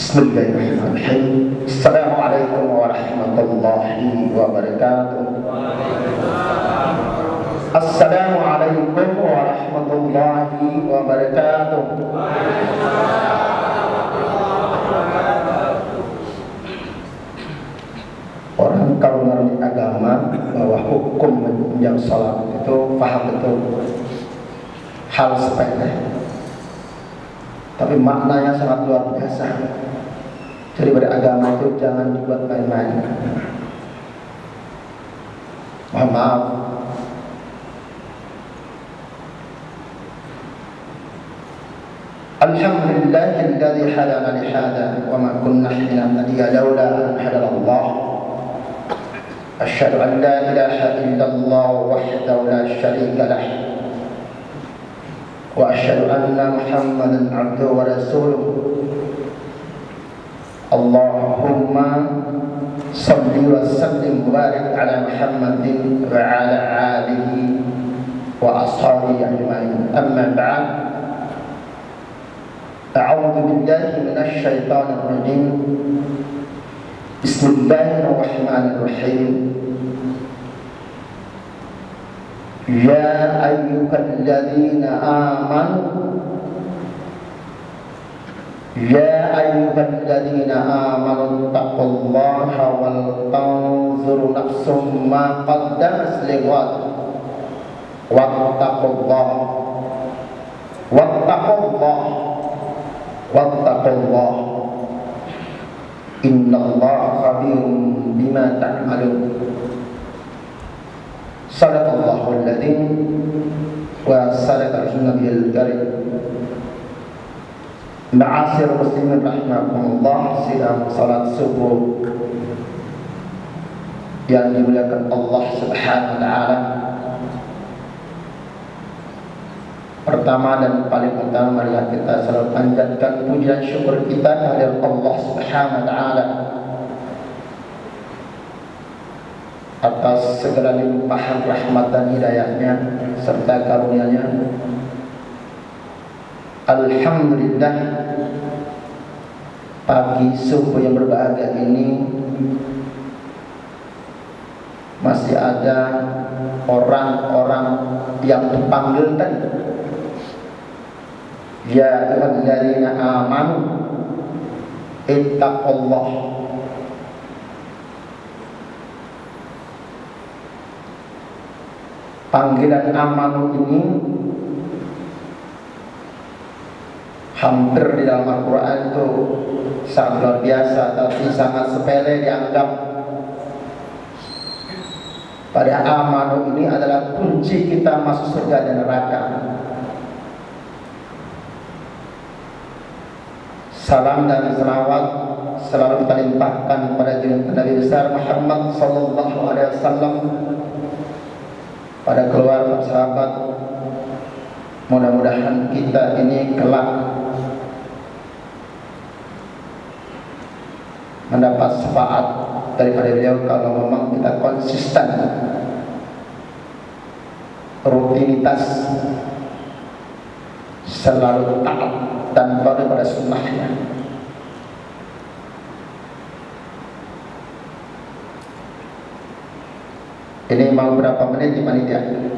Bismillahirrahmanirrahim. Assalamualaikum warahmatullahi wabarakatuh. Assalamualaikum warahmatullahi wabarakatuh. Orang kalau ngerti agama bahwa hukum menunjang sholat itu paham betul, hal sepele, tapi maknanya sangat luar biasa. Jadi beragama itu jangan dibuat main-main. Mohon maaf, Alhamdulillahilladzi hadana li hada wa ma kunna linahtadiya laula an hadana Allah. Asyhadu an la ilaha illallah wahdahu la syarika lah wa asyhadu anna Muhammadan abduhu wa rasuluh. Allahumma salli wa sallim wa barik ala Muhammadin wa ala alihi wa ashabihi ajma'in. Amma ba'd. A'udzu billahi minasy syaithanir rajim. Bismillahirrahmanirrahim. Ya ayyuhalladzina amanu taqullaha wal tanzur nafsum ma qaddamat lighad wattaqullah innallaha khabirum bima ta'malun. Sadaqallahul ladzim wa sadaqa rasulunal karim. Ma'asir muslimin rahimakumullah, sidang salat subuh yang dimuliakan Allah Subhanahu wa taala. Pertama dan paling utama, marilah kita selalu panjatkan puji dan syukur kita kepada Allah Subhanahu wa taala atas segala limpahan rahmat dan hidayahnya serta karunia-Nya. Alhamdulillah, pagi subuh yang berbahagia ini masih ada orang-orang yang dipanggil tadi. Ya ayyuhalladzina amanu ittaqullah. Panggilan amanu ini hampir di dalam Al-Quran itu sangat luar biasa, tapi sangat sepele dianggap. Pada amanu ini adalah kunci kita masuk surga dan neraka. Salam dan salawat selalu kita limpahkan pada junjungan Nabi besar Muhammad sallallahu alaihi wasallam, pada keluarga sahabat. Mudah-mudahan kita ini kelak mendapat syafaat daripada beliau kalau memang kita konsisten, rutinitas, selalu taat dan patuh pada sunnahnya. Ini mau berapa menit di panitia?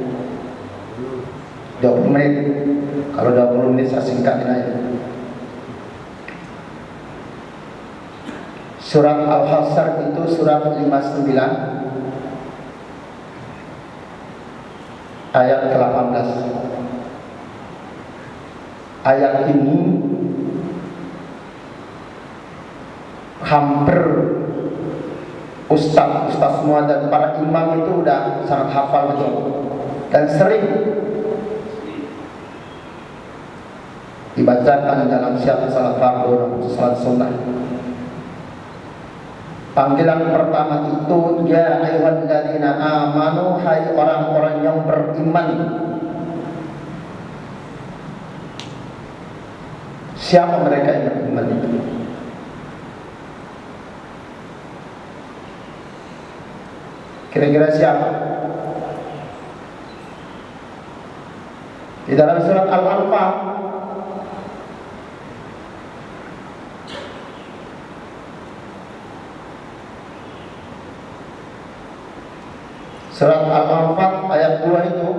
20 menit. Kalau 20 menit saya singkatin aja. Surat Al-Hasr itu surat 59 ayat ke-18. Ayat ini hampir ustaz semua dan para imam itu udah sangat hafal betul dan sering dibacakan dalam setiap salat fardu dan salat sunnah. Panggilan pertama itu ya ayyuhalladzina amanu, hai orang-orang yang beriman. Siapa mereka yang beriman itu? Kira-kira siapa? Di dalam surat Al-Anfal Surat Al-Anfal ayat 2 itu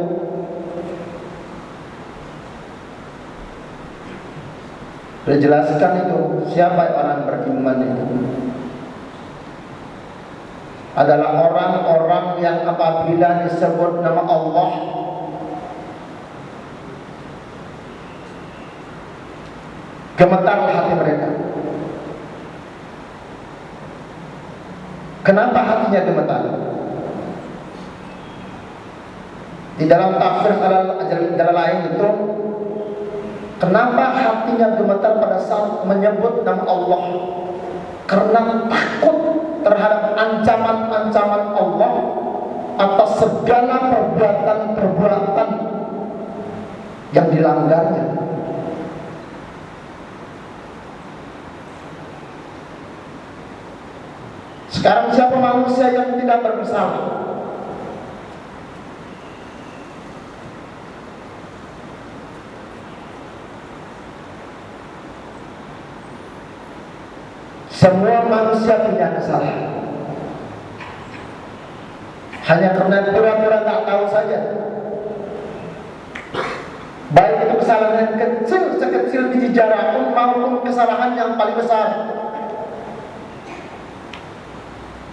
dijelaskan itu siapa orang beriman itu adalah orang-orang yang apabila disebut nama Allah gemetar hati mereka. Kenapa hatinya gemetar? Di dalam tafsir jalan lain itu, kenapa hatinya gemetar pada saat menyebut nama Allah? Karena takut terhadap ancaman-ancaman Allah atas segala perbuatan-perbuatan yang dilanggarnya. Sekarang siapa manusia yang tidak bersalah? Semua manusia punya kesalahan. Hanya karena pura-pura tak tahu saja. Baik itu kesalahan yang kecil sekecil biji jarakun maupun kesalahan yang paling besar.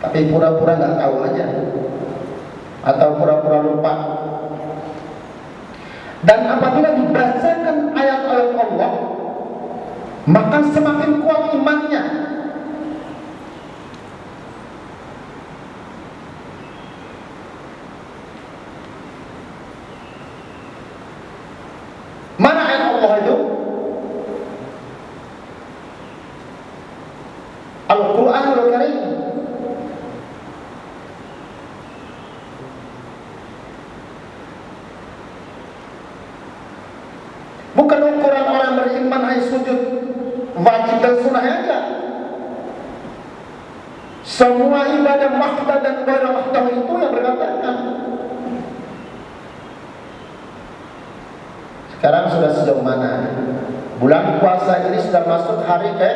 Tapi pura-pura tak tahu aja, atau pura-pura lupa. Dan apabila dibacakan ayat-ayat Allah, maka semakin kuat imannya. Mana ayat Allah itu? Al-Quranul Karim. Bukan ukuran orang beriman hanya sujud wajib dan sunnah aja. Semua ibadah mahdah dan ghairah mahdah itu yang berkatakan. Sekarang sudah sejauh mana? Bulan puasa ini sudah masuk hari ke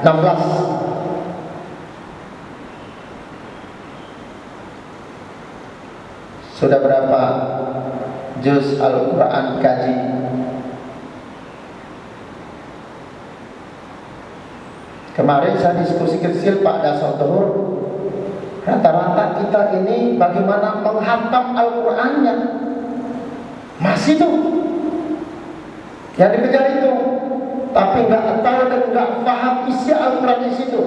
16. Sudah berapa juz Al-Quran kaji? Kemarin saya diskusi kecil Pak Dasar Tuhur, rata-rata kita ini bagaimana menghantam Al-Qurannya. Masih tuh yang dikejar itu, tapi nggak tahu dan nggak paham isi Al-Quran di situ.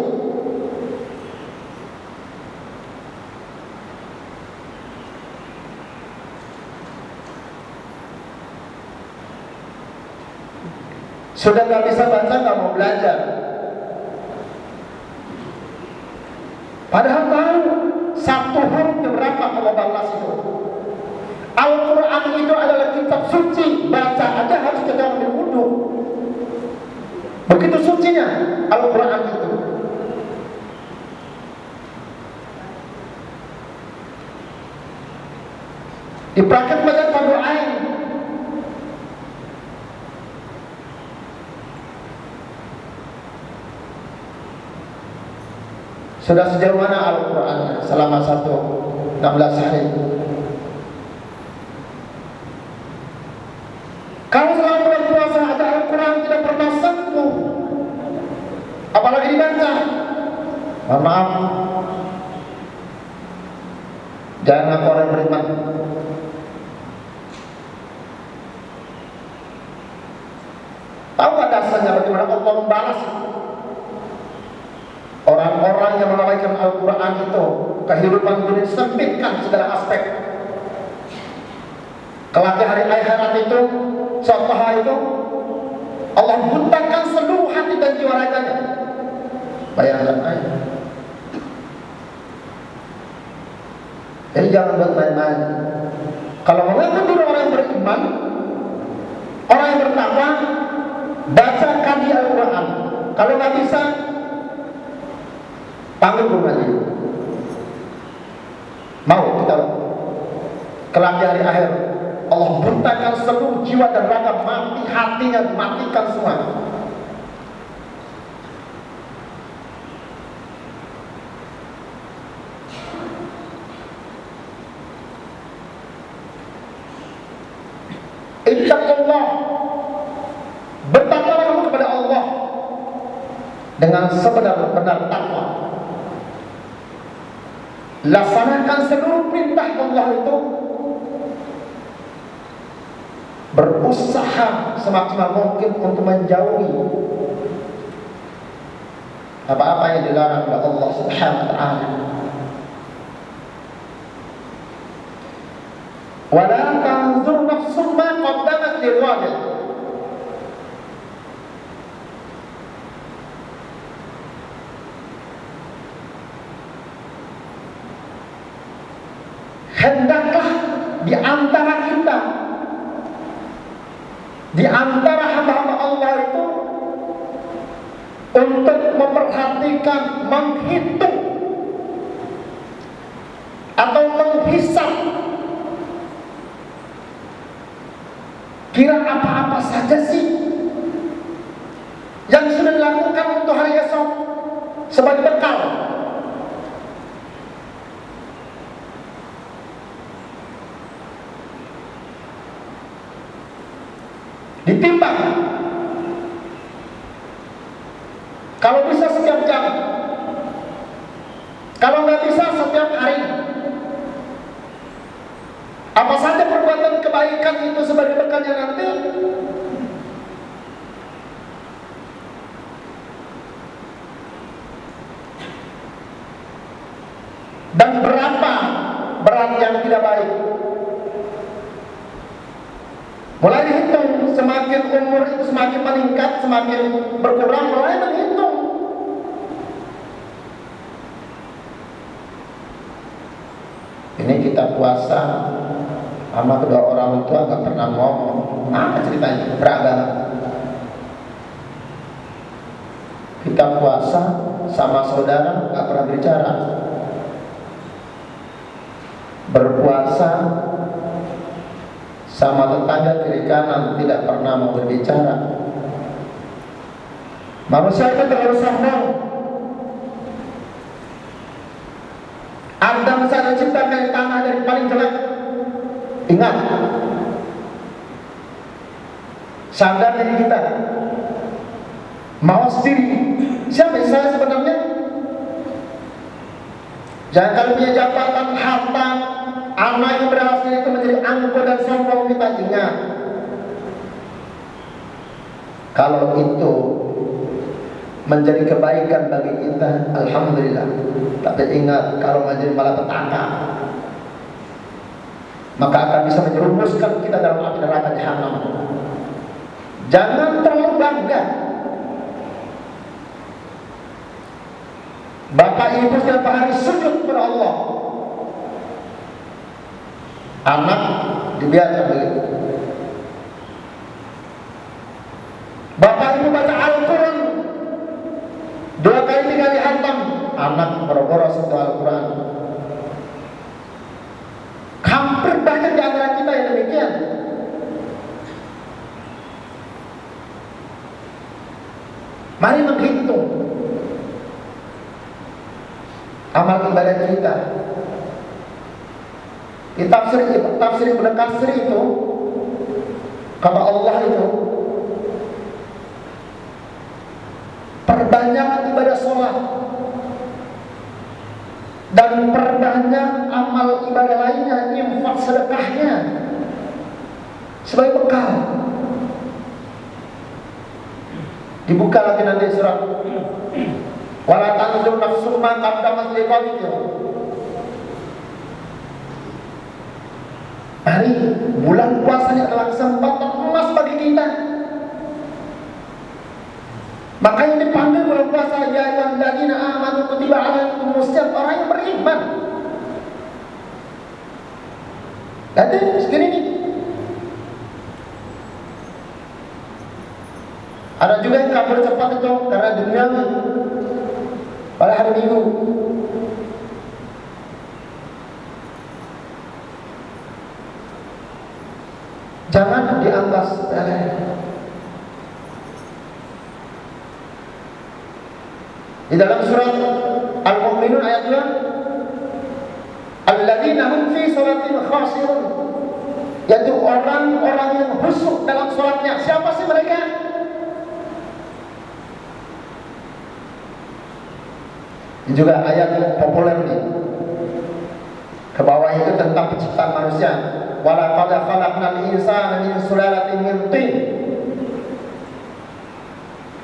Sudah nggak bisa baca, nggak mau belajar. Padahal tahu satu huruf berapa kalau balas itu. Al-Quran itu adalah kitab suci, baca aja harus kita ambil wudu. Begitu sucinya Al-Quran itu. Dipraktek macam fardu ain. Sudah sejauh mana Al-Quran selama 16 hari? Kalau selama bulan puasa ada Al-Quran tidak pernah sentuh, apalagi dibaca. Mohon maaf, jangan ngaku orang beriman. Tahu gak dasarnya bagaimana Allah membalas orang-orang yang mengabaikan Al-Quran itu? Kehidupan dunia sempitkan segala aspek. Kelak di hari akhirat itu, contoh itu, Allah butakan seluruh hati dan jiwa raganya. Bayangkan aja. Jadi jangan buat main-main. Kalau mengaku diri orang yang beriman, orang yang bertakwa, bacakan di Al-Quran. Kalau nggak bisa, panggil rumahnya. Mau kita kelak di hari akhir, Allah butakan seluruh jiwa dan raga, mati hatinya, matikan semua. Ittaqullah, bertakwalah kamu kepada Allah dengan sebenar-benar takwa. Laksanakan seluruh perintah Allah itu, berusaha semaksimal mungkin untuk menjauhi apa-apa yang dilarang oleh Allah Subhanahu wa taala. Wala tanzur nafsun ma qaddamat lighad. Hendaklah di antara kita, di antara hamba-hamba Allah itu, untuk memperhatikan, menghitung atau menghisap kira apa-apa saja sih yang sudah dilakukan untuk hari esok sebagai bekal. Ditimbang, kalau bisa setiap jam, kalau nggak bisa setiap hari. Apa saja perbuatan kebaikan itu sebagai bekalnya nanti, dan berapa berat yang tidak baik. Mulai dihitung, semakin umur itu semakin meningkat, semakin berkurang, mulai menghitung. Ini kita puasa sama kedua orang tua nggak pernah ngomong, apa ceritanya? Beragama. Kita puasa sama saudara nggak pernah bicara. Berpuasa sama tetangga kiri kanan tidak pernah mau berbicara. Manusia itu terlalu sombong. Adam saja diciptakan dari tanah dari paling jelek. Ingat, sadar diri kita, mawas diri. Siapa saya sebenarnya? Jangan kalau punya jabatan, harta, anak yang berhasil itu menjadi angkuh dan sombong. Kita ingat, kalau itu menjadi kebaikan bagi kita, alhamdulillah. Tapi ingat, kalau menjadi malapetaka, maka akan bisa menjerumuskan kita dalam api neraka jahanam. Jangan terlalu bangga. Bapak ibu setiap hari sujud kepada Allah, anak dibiarkan begitu. Bapak ibu baca Al-Quran 2 kali 3 kali hantam, anak boro-boro sentuh Al-Quran. Hampir banyak di antara kita yang demikian. Mari menghitung amal ibadah kita. Di tafsir Ibnu Katsir itu, kata Allah itu, perbanyak ibadah sholat dan perbanyak amal ibadah lainnya, infak sedekahnya sebagai bekal. Dibuka lagi nanti surat wala tanzur nafsum ma qaddamat lighad. Hari bulan puasa ini adalah kesempatan emas bagi kita. Makanya dipanggil bulan puasa, ya ayyuhalladzina amanu kutiba alaikumus syiyam, orang yang beriman. Jadi segini nih. Ada juga yang kabur cepat itu karena dunia pada hari Minggu. Jangan dianggap sepele. Di dalam surat Al-Mu'minun ayat 2, alladzina hum fi shalatihim khashirun, yaitu orang-orang yang khusyuk dalam sholatnya. Siapa sih mereka? Ini juga ayat populer nih. Ke bawah itu tentang penciptaan manusia. Walaqad khalaqnal insana min sulalatin min tin.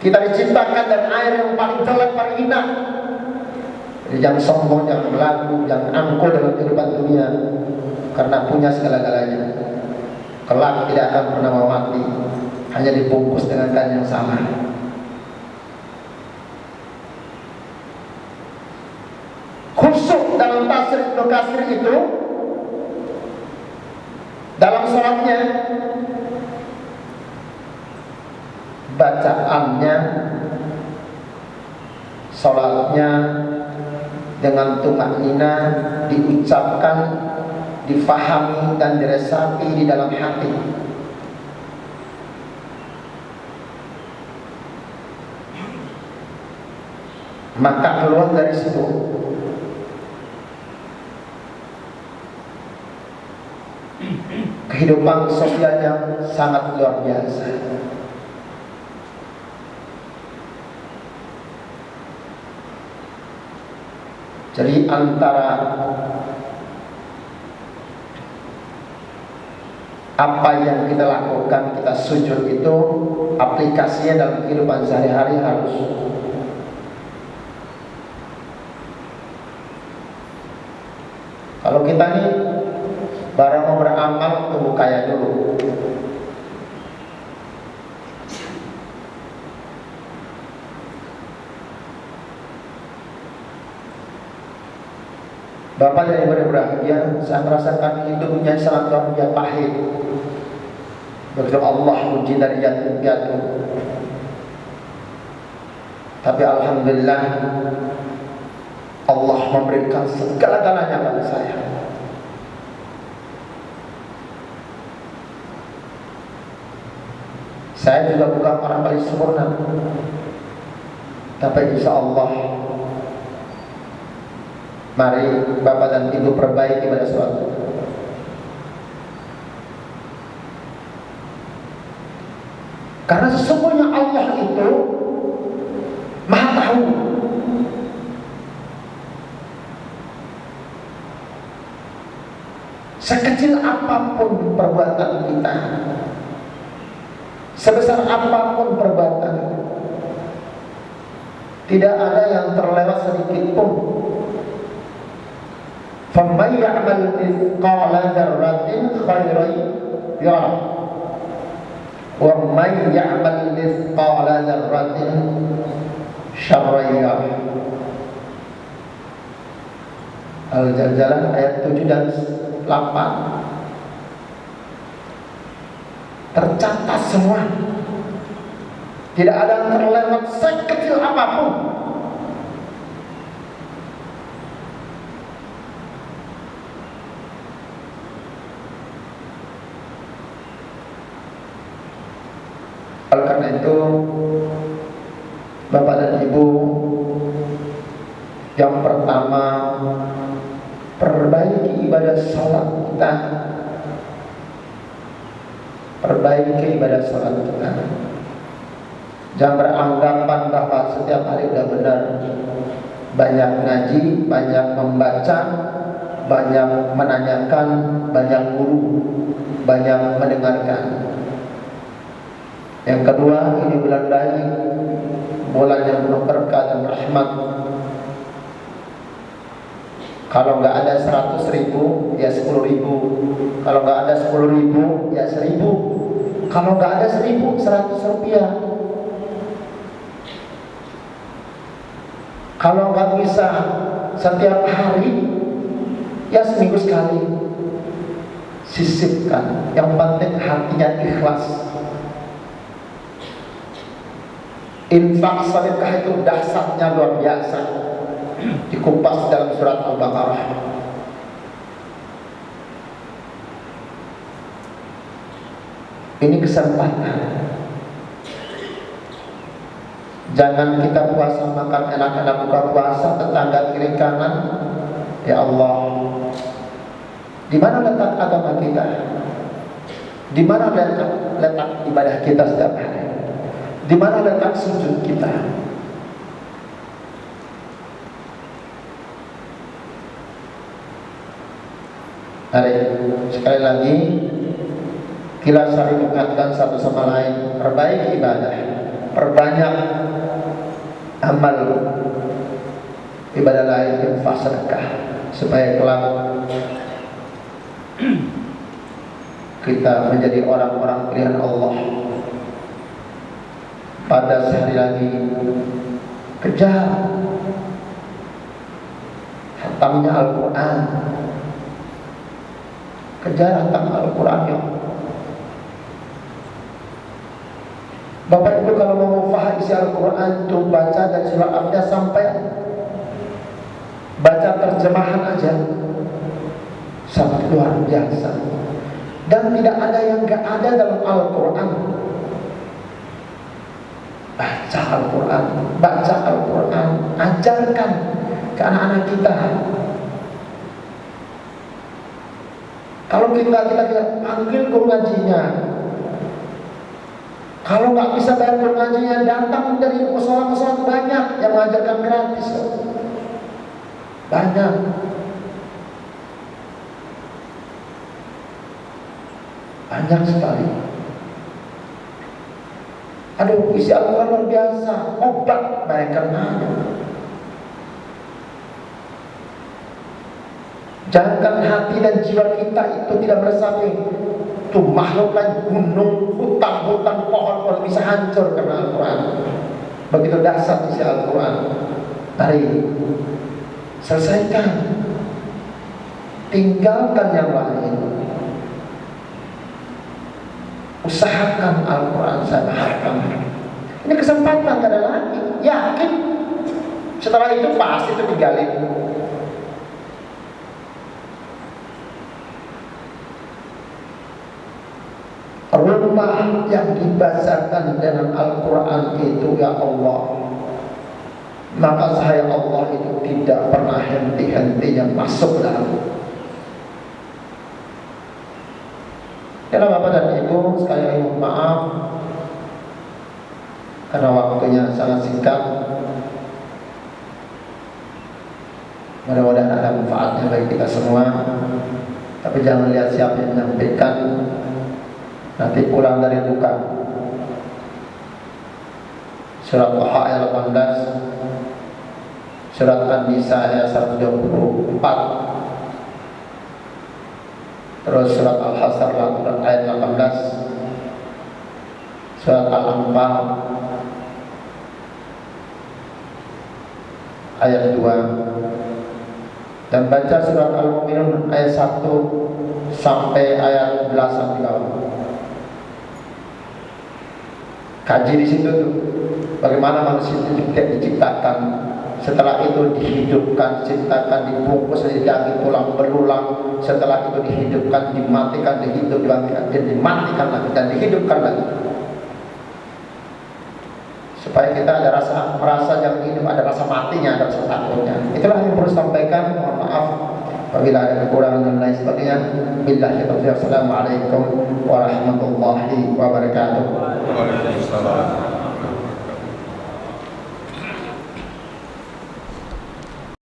Kita diciptakan dari air yang paling jelek, paling hina. Jadi jangan sombong, jangan berlagu, jangan angkuh dalam kehidupan dunia, karena punya segala-galanya. Kelak tidak akan pernah mau mati, hanya dibungkus dengan kain yang sama. Khusyuk dalam tafsir Ibnu Katsir itu, dalam sholatnya, bacaannya, sholatnya dengan tumaknina, diucapkan, difahami dan diresapi di dalam hati. Maka keluar dari situ kehidupan sosial yang sangat luar biasa. Jadi antara apa yang kita lakukan, kita sujud itu aplikasinya dalam kehidupan sehari-hari harus. Kalau kita nih barang mau beramal, tunggu kaya dulu. Bapak yang berbahagia, saya merasakan hidupnya sangat luar biasa pahit. Begitu Allah uji dari yatim piatu. Tapi alhamdulillah Allah memberikan segala-galanya pada saya. Saya juga bukan orang paling sempurna, tapi insya Allah mari Bapak dan Ibu perbaiki pada suatu. Karena sesungguhnya Allah itu Maha tahu. Sekecil apapun perbuatan kita, sebesar apapun perbuatan, tidak ada yang terlewat sedikit pun. فَمَنْ يَعْمَلْ مِثْقَالَ ذَرَّةٍ خَيْرًا يَرَهُ وَمَنْ يَعْمَلْ مِثْقَالَ ذَرَّةٍ شَرًّا يَرَهُ. Al-Zalzalah ayat 7 dan 8 tercatat semua. Tidak ada yang terlewat sekecil apapun. Oleh karena itu, Bapak dan Ibu, yang pertama, perbaiki ibadah salat kita. Perbaiki ibadah salat kita. Jangan beranggapan bahwa setiap hari sudah benar. Banyak ngaji, banyak membaca, banyak menanyakan, banyak guru, banyak mendengarkan. Yang kedua, ini bulan baik, bulan yang penuh berkah dan rahmat. Kalau nggak ada 100.000, ya 10.000. Kalau nggak ada 10.000, ya 1.000. Kalau nggak ada 1.000, 100 rupiah. Kalau nggak bisa setiap hari, ya seminggu sekali. Sisipkan. Yang penting hatinya ikhlas. Infak sedekah itu dahsyatnya luar biasa. Dikupas dalam surat Al-Baqarah. Ini kesempatan. Jangan kita puasa makan enak-enak buka puasa, tetangga kiri kanan. Ya Allah, di mana letak agama kita? Di mana letak ibadah kita setiap hari? Di mana letak sujud kita? Mari sekali lagi kita saling mengingatkan satu sama lain, perbaiki ibadah, perbanyak amal ibadah lain, infak, sedekah, supaya kelak kita menjadi orang-orang pilihan Allah. Pada sehari lagi kejar hatamnya Al-Quran, kejar hatam Al-Quran ya. Bapak Ibu kalau mau memfahami isi Al-Quran itu baca dari surah Al-Fatihah sampai baca terjemahan aja, sangat luar biasa. Dan tidak ada yang gak ada dalam Al-Quran. Baca Al-Quran, baca Al-Quran, ajarkan ke anak-anak kita. Kalau kita panggil guru ngajinya. Kalau nggak bisa bayar guru ngajinya, datang dari musola-musola banyak yang mengajarkan gratis. Banyak. Banyak sekali. Aduh, isi Al-Quran luar biasa, obat mereka nanya. Jangan hati dan jiwa kita itu tidak meresapi. Tuh makhluk lain, gunung, hutan-hutan, pohon-pohon bisa hancur karena Al-Quran. Begitu dahsyat isi Al-Quran. Mari selesaikan, tinggalkan yang lain. Usahakan Al-Quran, saya harapkan. Ini kesempatan, gak ada lagi. Yakin setelah itu pasti itu digali. Rumah yang dibacakan dengan Al-Quran itu ya Allah, maka saya Allah itu tidak pernah henti-hentinya masuk dalam. Karena Bapak dan Ibu sekali lagi mohon maaf karena waktunya sangat singkat. Mudah-mudahan ada manfaatnya bagi kita semua. Tapi jangan lihat siapa yang menyampaikan, nanti pulang dari duka. Surat Taha ayat 18, Surat An-Nisa ayat 124, terus Surat Al-Hasr ayat 18, Surat Al-Anfal ayat 2, dan baca Surat Al-Mu'minun ayat 1 sampai ayat belasan di bawah. Kaji di situ tuh, bagaimana manusia itu diciptakan, setelah itu dihidupkan, diciptakan, dibungkus, dijangkit tulang belulang, setelah itu dihidupkan, dimatikan, dihidup, dibangkitkan, dan dimatikan lagi, dan dihidupkan lagi. Supaya kita ada merasa yang hidup, ada rasa matinya, ada rasa takutnya. Itulah yang perlu sampaikan. Mohon maaf apabila ada kekurangan dan lain sebagainya. Billahi taufiq. Assalamualaikum warahmatullahi wabarakatuh. Waalaikumsalam.